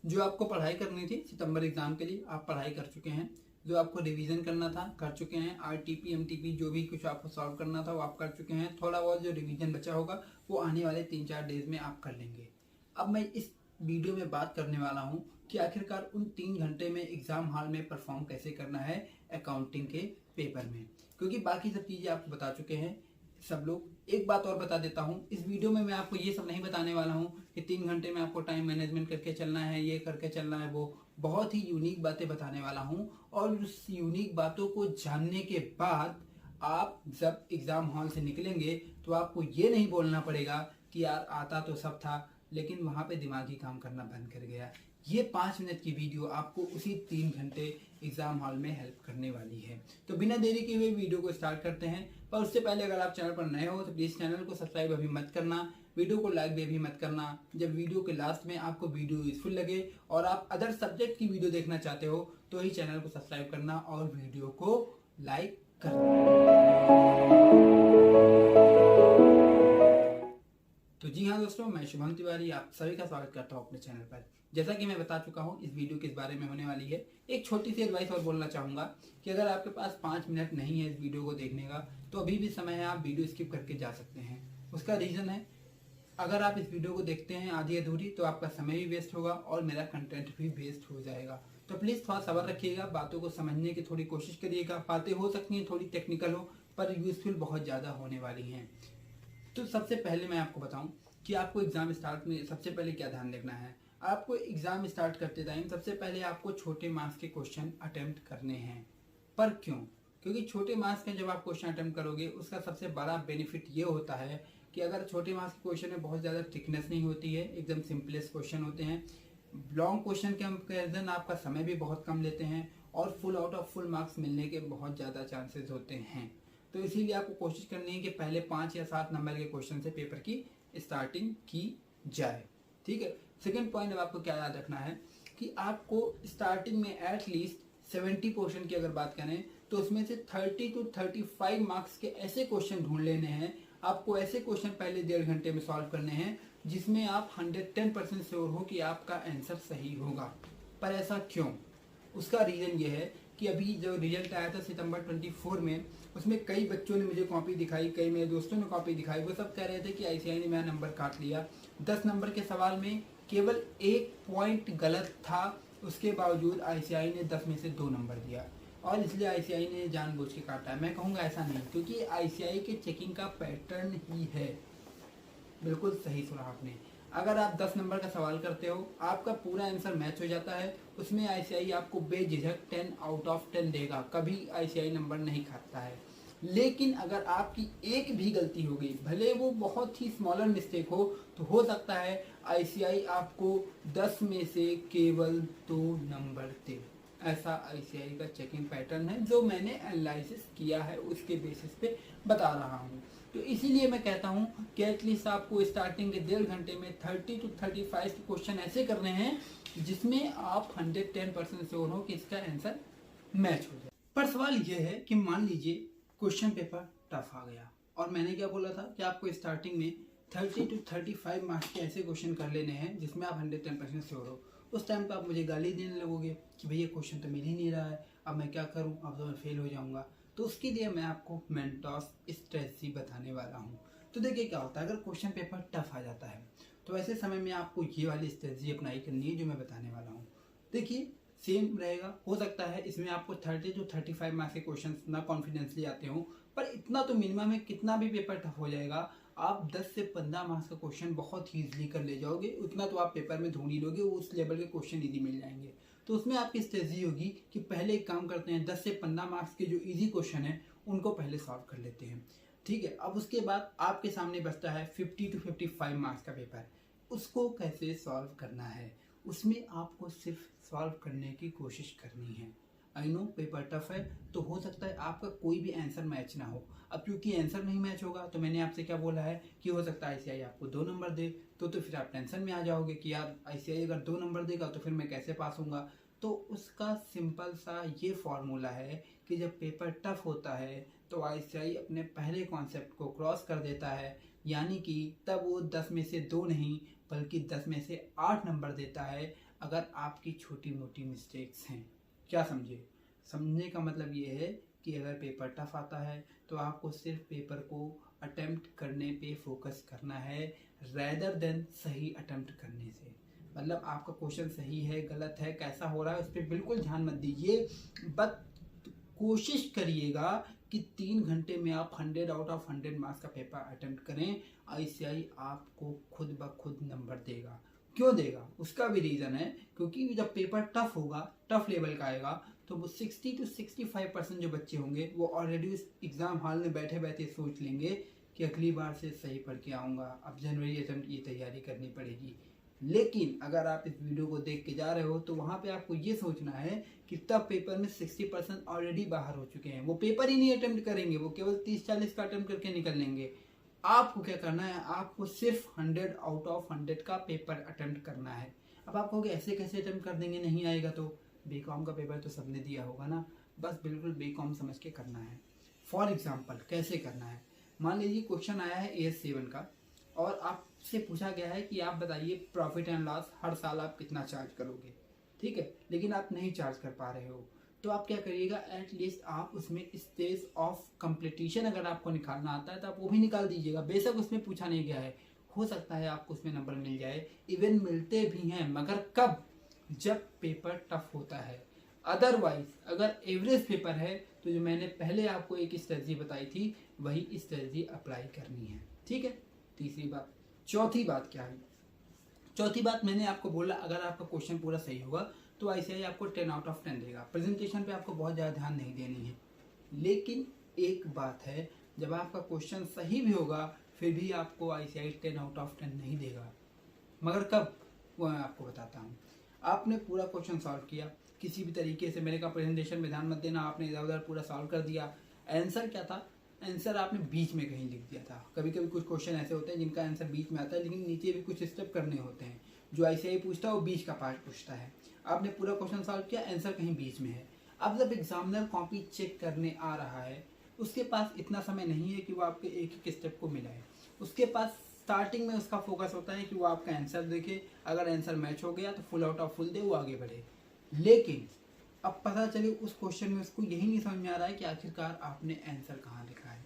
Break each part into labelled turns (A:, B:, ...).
A: जो आपको पढ़ाई करनी थी सितंबर एग्जाम के लिए आप पढ़ाई कर चुके हैं। जो आपको रिवीजन करना था कर चुके हैं। आरटीपी एमटीपी जो भी कुछ आपको सॉल्व करना था वो आप कर चुके हैं। थोड़ा बहुत जो रिवीजन बचा होगा वो आने वाले 3-4 डेज में आप कर लेंगे। अब मैं इस वीडियो में बात करने वाला हूँ कि आखिरकार उन 3 घंटे में एग्जाम हॉल में परफॉर्म कैसे करना है अकाउंटिंग के पेपर में, क्योंकि बाकी सब चीज़ें आपको बता चुके हैं सब लोग। एक बात और बता देता हूँ, इस वीडियो में मैं आपको ये सब नहीं बताने वाला हूँ कि 3 घंटे में आपको टाइम मैनेजमेंट करके चलना है, ये करके चलना है, वो बहुत ही यूनिक बातें बताने वाला हूँ। और उस यूनिक बातों को जानने के बाद आप जब एग्ज़ाम हॉल से निकलेंगे तो आपको ये नहीं बोलना पड़ेगा कि यार आता तो सब था लेकिन वहाँ पे दिमागी काम करना बंद कर गया। ये 5 मिनट की वीडियो आपको उसी 3 घंटे एग्जाम हॉल में हेल्प करने वाली है। तो बिना देरी के हुए वीडियो को स्टार्ट करते हैं। पर उससे पहले अगर आप चैनल पर नए हो तो प्लीज़ चैनल को सब्सक्राइब अभी मत करना, वीडियो को लाइक भी अभी मत करना। जब वीडियो के लास्ट में आपको वीडियो यूजफुल लगे और आप अदर सब्जेक्ट की वीडियो देखना चाहते हो तो ही चैनल को सब्सक्राइब करना और वीडियो को लाइक करना। तो जी हाँ दोस्तों, मैं शुभम तिवारी आप सभी का स्वागत करता हूँ अपने चैनल पर। जैसा कि मैं बता चुका हूँ इस वीडियो किस बारे में होने वाली है। एक छोटी सी एडवाइस और बोलना चाहूँगा कि अगर आपके पास 5 मिनट नहीं है इस वीडियो को देखने का तो अभी भी समय है, आप वीडियो स्किप करके जा सकते हैं। उसका रीज़न है, अगर आप इस वीडियो को देखते हैं आधी अधूरी तो आपका समय भी वेस्ट होगा और मेरा कंटेंट भी वेस्ट हो जाएगा। तो प्लीज़ थोड़ा सब्र रखिएगा, बातों को समझने की थोड़ी कोशिश करिएगा। बातें हो सकती हैं थोड़ी टेक्निकल हो पर यूजफुल बहुत ज़्यादा होने वाली हैं। तो सबसे पहले मैं आपको बताऊं कि आपको एग्ज़ाम स्टार्ट में सबसे पहले क्या ध्यान रखना है। आपको एग्ज़ाम स्टार्ट करते टाइम सबसे पहले आपको छोटे मार्क्स के क्वेश्चन अटेम्प्ट करने हैं। पर क्यों? क्योंकि छोटे मार्क्स के जब आप क्वेश्चन अटेम्प्ट करोगे उसका सबसे बड़ा बेनिफिट ये होता है कि अगर छोटे मार्क्स के क्वेश्चन में बहुत ज़्यादा थिकनेस नहीं होती है, एकदम सिंपलेस्ट क्वेश्चन होते हैं। लॉन्ग क्वेश्चन के कंपेरिजन आपका समय भी बहुत कम लेते हैं और full out of full marks मिलने के बहुत ज़्यादा चांसेस होते हैं। तो इसीलिए आपको कोशिश करनी है कि पहले 5 या 7 नंबर के क्वेश्चन से पेपर की स्टार्टिंग की जाए। ठीक है। सेकंड पॉइंट अब आपको क्या याद रखना है कि आपको स्टार्टिंग में एटलीस्ट 70 क्वेश्चन की अगर बात करें तो उसमें से 30 to 35 मार्क्स के ऐसे क्वेश्चन ढूंढ लेने हैं। आपको ऐसे क्वेश्चन पहले 1.5 घंटे में सॉल्व करने हैं जिसमें आप 110% श्योर हो कि आपका आंसर सही होगा। पर ऐसा क्यों? उसका रीज़न ये है कि अभी जो रिजल्ट आया था सितंबर 24 में, उसमें कई बच्चों ने मुझे कॉपी दिखाई, कई मेरे दोस्तों ने कॉपी दिखाई। वो सब कह रहे थे कि आईसीआई ने मेरा नंबर काट लिया। 10 नंबर के सवाल में केवल 1 पॉइंट गलत था, उसके बावजूद आईसीआई ने 10 में से 2 नंबर दिया और इसलिए आईसीआई ने जानबूझ के काटा है। मैं कहूँगा ऐसा नहीं, क्योंकि आईसीआई के चेकिंग का पैटर्न ही है। बिल्कुल सही सुना आपने। अगर आप 10 नंबर का सवाल करते हो, आपका पूरा आंसर मैच हो जाता है, उसमें आईसीआई आपको बेझिझक 10 आउट ऑफ 10 देगा, कभी आईसीआई नंबर नहीं खाता है। लेकिन अगर आपकी एक भी गलती हो गई, भले वो बहुत ही स्मॉलर मिस्टेक तो हो सकता है आईसीआई आपको 10 में से केवल 2 नंबर दे। ऐसा आईसीआई का चेकिंग पैटर्न है जो मैंने एनालिसिस किया है, उसके बेसिस पे बता रहा हूँ। तो इसीलिए मैं कहता हूँ कि एटलीस्ट आपको स्टार्टिंग के 1.5 घंटे में 30 to 35 क्वेश्चन ऐसे करने हैं जिसमें आप 110% श्योर हो कि इसका आंसर मैच हो जाए। पर सवाल ये है कि मान लीजिए क्वेश्चन पेपर टफ आ गया और मैंने क्या बोला था कि आपको स्टार्टिंग में 30 to 35 मार्क्स के ऐसे क्वेश्चन कर लेने हैं जिसमें आप 110% श्योर हो। उस टाइम पर आप मुझे गाली देने लगोगे कि भैया क्वेश्चन तो मिल ही नहीं रहा है, अब मैं क्या करूं, अब तो मैं फेल हो जाऊंगा। तो उसके लिए मैं आपको मेंटॉस स्ट्रेटजी बताने वाला हूं। तो देखिए क्या होता है, अगर क्वेश्चन पेपर टफ आ जाता है तो ऐसे समय में आपको ये वाली स्ट्रेटजी अप्लाई करनी है जो मैं बताने वाला हूँ। देखिए सेम रहेगा, हो सकता है इसमें आपको 30 to 35 मार्क्स के क्वेश्चन ना कॉन्फिडेंसली आते हो, पर इतना तो मिनिमम है, कितना भी पेपर टफ हो जाएगा आप 10 से 15 मार्क्स का क्वेश्चन बहुत ही ईजिली कर ले जाओगे। उतना तो आप पेपर में ढूंढ ही लोगे, उस लेवल के क्वेश्चन ईजी मिल जाएंगे। तो उसमें आपकी स्ट्रेटजी होगी कि पहले एक काम करते हैं, 10 से 15 मार्क्स के जो इजी क्वेश्चन है उनको पहले सॉल्व कर लेते हैं। ठीक है। अब उसके बाद आपके सामने बचता है 50 to 55 मार्क्स का पेपर। उसको कैसे सॉल्व करना है, उसमें आपको सिर्फ सॉल्व करने की कोशिश करनी है। आई नो पेपर टफ है तो हो सकता है आपका कोई भी आंसर मैच ना हो। अब क्योंकि आंसर नहीं मैच होगा तो मैंने आपसे क्या बोला है कि हो सकता है आईसीआई आपको 2 नंबर दे, तो फिर आप टेंशन में आ जाओगे कि यार आईसीआई अगर 2 नंबर देगा तो फिर मैं कैसे पास होऊंगा। तो उसका सिंपल सा ये फॉर्मूला है कि जब पेपर टफ होता है तो आईसीआई अपने पहले कॉन्सेप्ट को क्रॉस कर देता है, यानी कि तब वो 10 में से 2 नहीं बल्कि 10 में से 8 नंबर देता है। अगर आपकी छोटी मोटी मिस्टेक्स हैं। क्या समझे? समझने का मतलब ये है कि अगर पेपर टफ आता है तो आपको सिर्फ पेपर को अटेम्प्ट करने पे फोकस करना है रेदर देन सही अटेम्प्ट करने से। मतलब आपका क्वेश्चन सही है गलत है कैसा हो रहा है उस पर बिल्कुल ध्यान मत दीजिए, बस कोशिश करिएगा कि 3 घंटे में आप 100 आउट ऑफ 100 मार्क्स का पेपर अटेम्प्ट करें। आईसीआई आपको खुद ब खुद नंबर देगा। क्यों देगा? उसका भी रीज़न है, क्योंकि जब पेपर टफ होगा, टफ लेवल का आएगा, तो वो 60 to 65% जो बच्चे होंगे वो ऑलरेडी उस एग्ज़ाम हॉल में बैठे बैठे सोच लेंगे कि अगली बार से सही पढ़ के आऊँगा, अब जनवरी अटेम्प्ट की तैयारी करनी पड़ेगी। लेकिन अगर आप इस वीडियो को देख के जा रहे हो तो वहाँ पे आपको ये सोचना है कि तब पेपर में 60% ऑलरेडी बाहर हो चुके हैं, वो पेपर ही नहीं अटेम्प्ट करेंगे, वो केवल 30-40 का अटेम्प्ट करके निकल लेंगे। आपको क्या करना है? आपको सिर्फ 100 आउट ऑफ 100 का पेपर अटेम्प्ट करना है। अब आप कहोगे ऐसे कैसे अटेम्प्ट कर देंगे, नहीं आएगा तो? बीकॉम का पेपर तो सबने दिया होगा ना, बस बिल्कुल बीकॉम समझ के करना है। फॉर एग्जाम्पल कैसे करना है? मान लीजिए क्वेश्चन आया है AS7 का और आपसे पूछा गया है कि आप बताइए प्रॉफिट एंड लॉस हर साल आप कितना चार्ज करोगे, ठीक है, लेकिन आप नहीं चार्ज कर पा रहे हो, तो आप क्या करिएगा? एटलीस्ट आप उसमें स्टेज ऑफ कंप्लीटेशन अगर आपको निकालना आता है तो आप वो भी निकाल दीजिएगा। बेशक उसमें पूछा नहीं गया है, हो सकता है आपको उसमें नंबर मिल जाए, इवन मिलते भी हैं, मगर कब? जब पेपर टफ होता है। अदरवाइज अगर एवरेज पेपर है तो जो मैंने पहले आपको एक स्ट्रेटजी बताई थी वही स्ट्रेटजी अप्लाई करनी है, ठीक है। तीसरी बात। चौथी बात क्या है? चौथी बात मैंने आपको बोला अगर आपका क्वेश्चन पूरा सही होगा तो आईसीआई आपको 10 आउट ऑफ 10 देगा। प्रेजेंटेशन पे आपको बहुत ज़्यादा ध्यान नहीं देनी है, लेकिन एक बात है, जब आपका क्वेश्चन सही भी होगा फिर भी आपको आईसीआई 10 आउट ऑफ 10 नहीं देगा। मगर कब? वो मैं आपको बताता हूँ। आपने पूरा क्वेश्चन सॉल्व किया किसी भी तरीके से, मेरे का प्रेजेंटेशन में ध्यान मत देना, आपने इधर उधर पूरा सॉल्व कर दिया। आंसर क्या था? आंसर आपने बीच में कहीं लिख दिया था। कभी कभी कुछ क्वेश्चन ऐसे होते हैं जिनका आंसर बीच में आता है लेकिन नीचे भी कुछ स्टेप करने होते हैं। जो आईसीआई पूछता है वो बीच का पार्ट पूछता है। आपने पूरा क्वेश्चन सॉल्व किया, आंसर कहीं बीच में है। अब जब एग्जामिनर कॉपी चेक करने आ रहा है उसके पास इतना समय नहीं है कि वो आपके एक एक स्टेप को मिलाए। उसके पास स्टार्टिंग में उसका फोकस होता है कि वो आपका आंसर देखे, अगर आंसर मैच हो गया तो फुल आउट ऑफ फुल दे, वो आगे बढ़े। लेकिन अब पता चले उस क्वेश्चन में उसको यही नहीं समझ में आ रहा है कि आखिरकार आपने आंसर कहाँ लिखा है,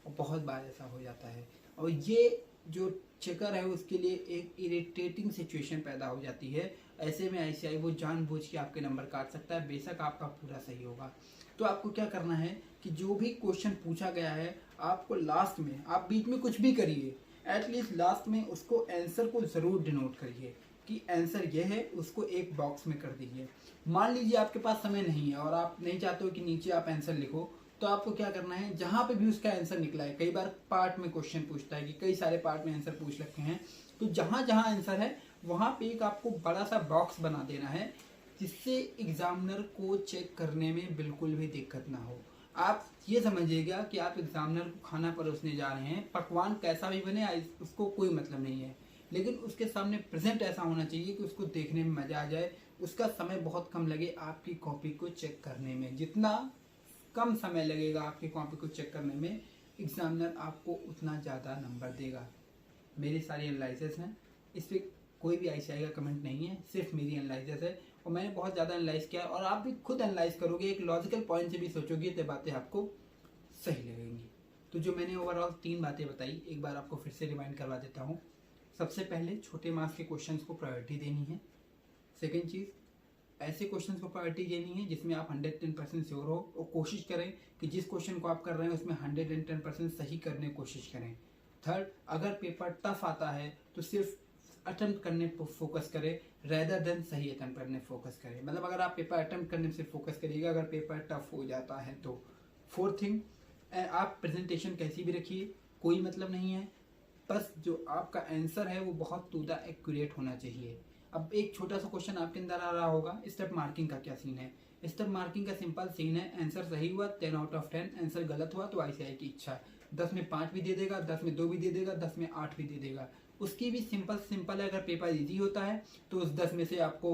A: और बहुत बार ऐसा हो जाता है। और ये जो चेकर है उसके लिए एक इरिटेटिंग सिचुएशन पैदा हो जाती है। ऐसे में आईसीआई वो जानबूझ के आपके नंबर काट सकता है, बेशक आपका पूरा सही होगा। तो आपको क्या करना है कि जो भी क्वेश्चन पूछा गया है आपको लास्ट में, आप बीच में कुछ भी करिए, एटलीस्ट लास्ट में उसको आंसर को ज़रूर डिनोट करिए कि आंसर ये है, उसको एक बॉक्स में कर दीजिए। मान लीजिए आपके पास समय नहीं है और आप नहीं चाहते हो कि नीचे आप आंसर लिखो, तो आपको क्या करना है, जहाँ पे भी उसका आंसर निकला है, कई बार पार्ट में क्वेश्चन पूछता है कि कई सारे पार्ट में आंसर पूछ रखे हैं, तो जहाँ जहाँ आंसर है वहाँ पे एक आपको बड़ा सा बॉक्स बना देना है जिससे एग्जामिनर को चेक करने में बिल्कुल भी दिक्कत ना हो। आप ये समझिएगा कि आप एग्जामिनर को खाना परोसने जा रहे हैं, पकवान कैसा भी बने उसको कोई मतलब नहीं है, लेकिन उसके सामने प्रेजेंट ऐसा होना चाहिए कि उसको देखने में मज़ा आ जाए, उसका समय बहुत कम लगे आपकी कॉपी को चेक करने में। जितना कम समय लगेगा आपकी कॉपी को चेक करने में, एग्जामिनर आपको उतना ज़्यादा नंबर देगा। मेरी सारी एनालिसिस हैं, इस पर कोई भी आईसीआई का कमेंट नहीं है, सिर्फ मेरी एनालिसिस है और मैंने बहुत ज़्यादा एनालाइज किया और आप भी खुद एनालाइज करोगे, एक लॉजिकल पॉइंट से भी सोचोगे तो बातें आपको सही लगेंगी। तो जो मैंने ओवरऑल 3 बातें बताई एक बार आपको फिर से रिमाइंड करवा देता हूँ। सबसे पहले छोटे मार्क्स के क्वेश्चंस को प्रायोरिटी देनी है। सेकंड चीज़, ऐसे क्वेश्चंस को प्रायोरिटी देनी है जिसमें आप 110% श्योर हो और कोशिश करें कि जिस क्वेश्चन को आप कर रहे हैं उसमें 110% सही करने की कोशिश करें। थर्ड, अगर पेपर टफ आता है तो सिर्फ अटेम्प्ट करने पर फोकस करें रेदर देन सही अटेम्प्ट करने फोकस करें। मतलब अगर आप पेपर अटेम्प्ट करने से फोकस करिएगा अगर पेपर टफ हो जाता है तो। फोर्थ थिंग, आप प्रेजेंटेशन कैसी भी रखिए, कोई मतलब नहीं है, बस जो आपका आंसर है वो बहुत टू द एक्यूरेट होना चाहिए। अब एक छोटा सा क्वेश्चन आपके अंदर आ रहा होगा, स्टेप मार्किंग का क्या सीन है? स्टेप मार्किंग का सिंपल सीन है, आंसर सही हुआ 10 आउट ऑफ 10, आंसर गलत हुआ तो आईसीआई की इच्छा 10 में 5 भी दे देगा, 10 में 2 भी दे देगा, 10 में 8 भी दे देगा। उसकी भी सिंपल है, अगर पेपर ईजी होता है तो उस 10 में से आपको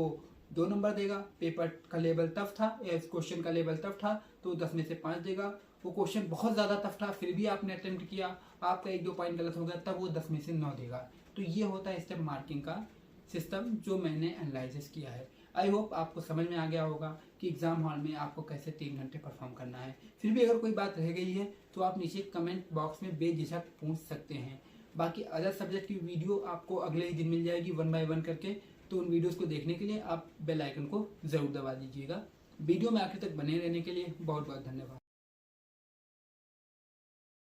A: 2 नंबर देगा, पेपर का लेवल टफ था या इस क्वेश्चन का लेवल टफ था तो 10 में से 5 देगा। वो क्वेश्चन बहुत ज़्यादा टफ था फिर भी आपने अटेम्प्ट किया, आपका 1-2 पॉइंट गलत हो गया, तब वो 10 में से 9 देगा। तो ये होता है स्टेप मार्किंग का सिस्टम जो मैंने एनालिसिस किया है। आई होप आपको समझ में आ गया होगा कि एग्जाम हॉल में आपको कैसे 3 घंटे परफॉर्म करना है। फिर भी अगर कोई बात रह गई है तो आप नीचे कमेंट बॉक्स में बेझिझक पूछ सकते हैं। बाकी अदर सब्जेक्ट की वीडियो आपको अगले ही दिन मिल जाएगी 1 बाय 1 करके, तो उन वीडियोस को देखने के लिए आप बेल आइकन को जरूर दबा दीजिएगा। वीडियो में आखिर तक बने रहने के लिए बहुत बहुत धन्यवाद।